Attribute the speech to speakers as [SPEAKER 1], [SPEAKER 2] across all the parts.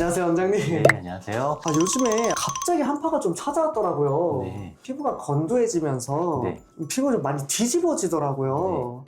[SPEAKER 1] 안녕하세요, 원장님.
[SPEAKER 2] 네, 안녕하세요.
[SPEAKER 1] 요즘에 갑자기 한파가 좀 찾아왔더라고요.
[SPEAKER 2] 네.
[SPEAKER 1] 피부가 건조해지면서
[SPEAKER 2] 네.
[SPEAKER 1] 피부가 좀 많이 뒤집어지더라고요.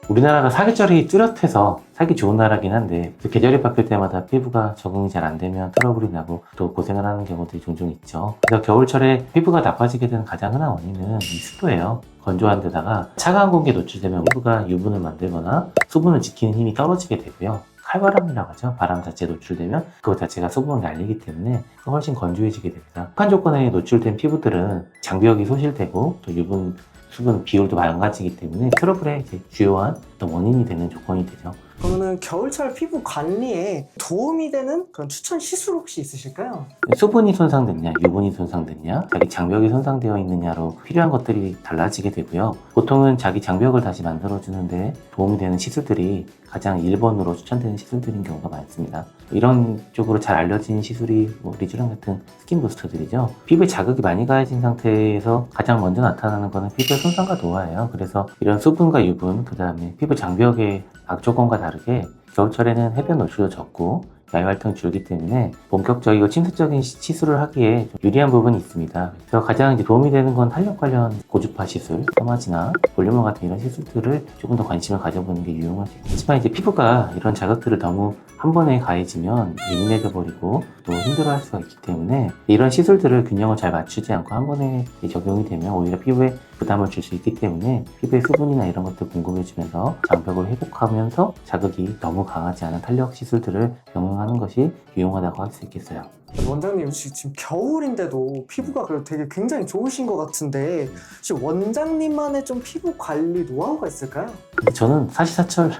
[SPEAKER 2] 우리나라가 사계절이 뚜렷해서 살기 좋은 나라긴 한데 그 계절이 바뀔 때마다 피부가 적응이 잘 안 되면 트러블이 나고 또 고생을 하는 경우들이 종종 있죠. 그래서 겨울철에 피부가 나빠지게 되는 가장 흔한 원인은 이 습도예요. 건조한 데다가 차가운 공기에 노출되면 피부가 유분을 만들거나 수분을 지키는 힘이 떨어지게 되고요. 칼바람이라고 하죠. 바람 자체에 노출되면 그것 자체가 수분을 날리기 때문에 훨씬 건조해지게 됩니다. 극한 조건에 노출된 피부들은 장벽이 소실되고 또 유분 수분 비율도 망가지기 때문에 트러블의 이제 주요한 어떤 원인이 되는 조건이 되죠.
[SPEAKER 1] 그러면은 겨울철 피부 관리에 도움이 되는 그런 추천 시술 혹시 있으실까요?
[SPEAKER 2] 수분이 손상됐냐, 유분이 손상됐냐, 자기 장벽이 손상되어 있느냐로 필요한 것들이 달라지게 되고요. 보통은 자기 장벽을 다시 만들어주는데 도움이 되는 시술들이 가장 1번으로 추천되는 시술들인 경우가 많습니다. 이런 쪽으로 잘 알려진 시술이 리쥬란 같은 스킨 부스터들이죠. 피부에 자극이 많이 가해진 상태에서 가장 먼저 나타나는 것은 피부의 손상과 노화예요. 그래서 이런 수분과 유분, 그 다음에 피부 장벽의 악조건과 다르게 겨울철에는 해변 노출도 적고 야외 활동이 줄기 때문에 본격적이고 침투적인 시술을 하기에 좀 유리한 부분이 있습니다. 그래서 가장 이제 도움이 되는 건 탄력 관련 고주파 시술, 서마지나 볼륨업 같은 이런 시술들을 조금 더 관심을 가져보는 게 유용할 수 있습니다. 하지만 이제 피부가 이런 자극들을 너무 한 번에 가해지면 예민해져 버리고 또 힘들어할 수가 있기 때문에 이런 시술들을 균형을 잘 맞추지 않고 한 번에 적용이 되면 오히려 피부에 부담을 줄 수 있기 때문에 피부의 수분이나 이런 것들 공급해주면서 장벽을 회복하면서 자극이 너무 강하지 않은 탄력 시술들을 병행하는 것이 유용하다고 할 수 있겠어요.
[SPEAKER 1] 원장님 지금 겨울인데도 피부가 그래도 되게 굉장히 좋으신 것 같은데 혹시 원장님만의 좀 피부 관리 노하우가 있을까요?
[SPEAKER 2] 근데 저는 사시사철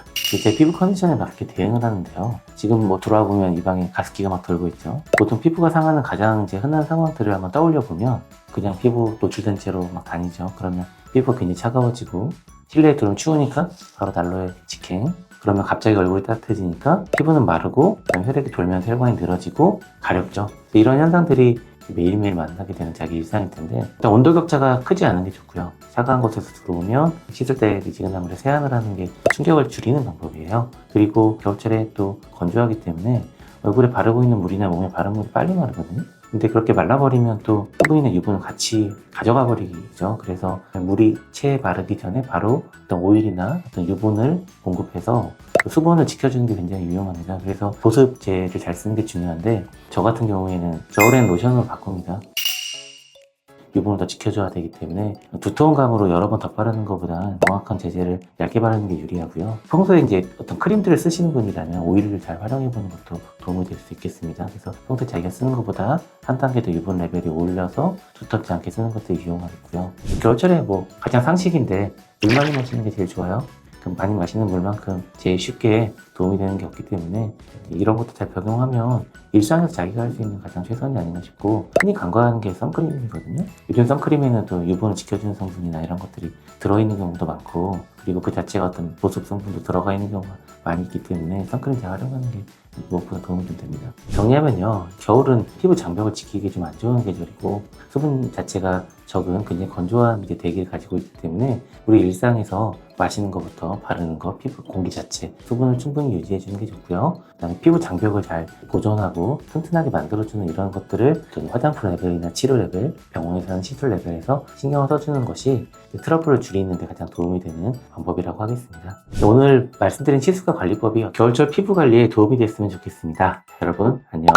[SPEAKER 2] 제 피부 컨디션에 맞게 대응을 하는데요. 지금 뭐 돌아보면 이 방에 가습기가 막 돌고 있죠. 보통 피부가 상하는 가장 이제 흔한 상황들을 한번 떠올려 보면 그냥 피부 노출된 채로 막 다니죠. 그러면 피부가 굉장히 차가워지고 실내에 들어오면 추우니까 바로 난로에 직행. 그러면 갑자기 얼굴이 따뜻해지니까 피부는 마르고 혈액이 돌면서 혈관이 늘어지고 가렵죠. 이런 현상들이 매일매일 만나게 되는 자기 일상일 텐데 일단 온도 격차가 크지 않은 게 좋고요. 차가운 곳에서 들어오면 씻을 때 미지근함으로 세안을 하는 게 충격을 줄이는 방법이에요. 그리고 겨울철에 또 건조하기 때문에 얼굴에 바르고 있는 물이나 몸에 바른 물이 빨리 마르거든요. 근데 그렇게 말라버리면 또 수분이나 유분을 같이 가져가 버리죠. 그래서 물이 채 바르기 전에 바로 어떤 오일이나 어떤 유분을 공급해서 수분을 지켜주는 게 굉장히 유용합니다. 그래서 보습제를 잘 쓰는 게 중요한데 저 같은 경우에는 겨울에는 로션으로 바꿉니다. 유분을 더 지켜줘야 되기 때문에 두터운 감으로 여러 번 덧바르는 것보다는 정확한 제제를 얇게 바르는 게 유리하고요. 평소에 이제 어떤 크림들을 쓰시는 분이라면 오일을 잘 활용해 보는 것도 도움이 될 수 있겠습니다. 그래서 평소에 자기가 쓰는 것보다 한 단계 더 유분 레벨이 올려서 두텁지 않게 쓰는 것도 유용하겠고요. 겨울철에 뭐 가장 상식인데 물 많이 마시는 게 제일 좋아요. 많이 마시는 물만큼 제일 쉽게 도움이 되는 게 없기 때문에 이런 것도 잘 적용하면 일상에서 자기가 할 수 있는 가장 최선이 아닌가 싶고 흔히 간과하는 게 선크림이거든요. 요즘 선크림에는 또 유분을 지켜주는 성분이나 이런 것들이 들어있는 경우도 많고 그리고 그 자체가 어떤 보습 성분도 들어가 있는 경우가 많이 있기 때문에 선크림 잘 활용하는 게 무엇보다 도움이 좀 됩니다. 정리하면요, 겨울은 피부 장벽을 지키기 좀 안 좋은 계절이고 수분 자체가 적은 굉장히 건조한 대기를 가지고 있기 때문에 우리 일상에서 마시는 것부터 바르는 것, 피부 공기 자체, 수분을 충분히 유지해 주는 게 좋고요. 그다음에 피부 장벽을 잘 보존하고 튼튼하게 만들어주는 이런 것들을 화장품 레벨이나 치료 레벨, 병원에서 하는 시술 레벨에서 신경을 써주는 것이 트러블을 줄이는 데 가장 도움이 되는 방법이라고 하겠습니다. 오늘 말씀드린 시술과 관리법이 겨울철 피부 관리에 도움이 됐으면 좋겠습니다. 여러분 안녕.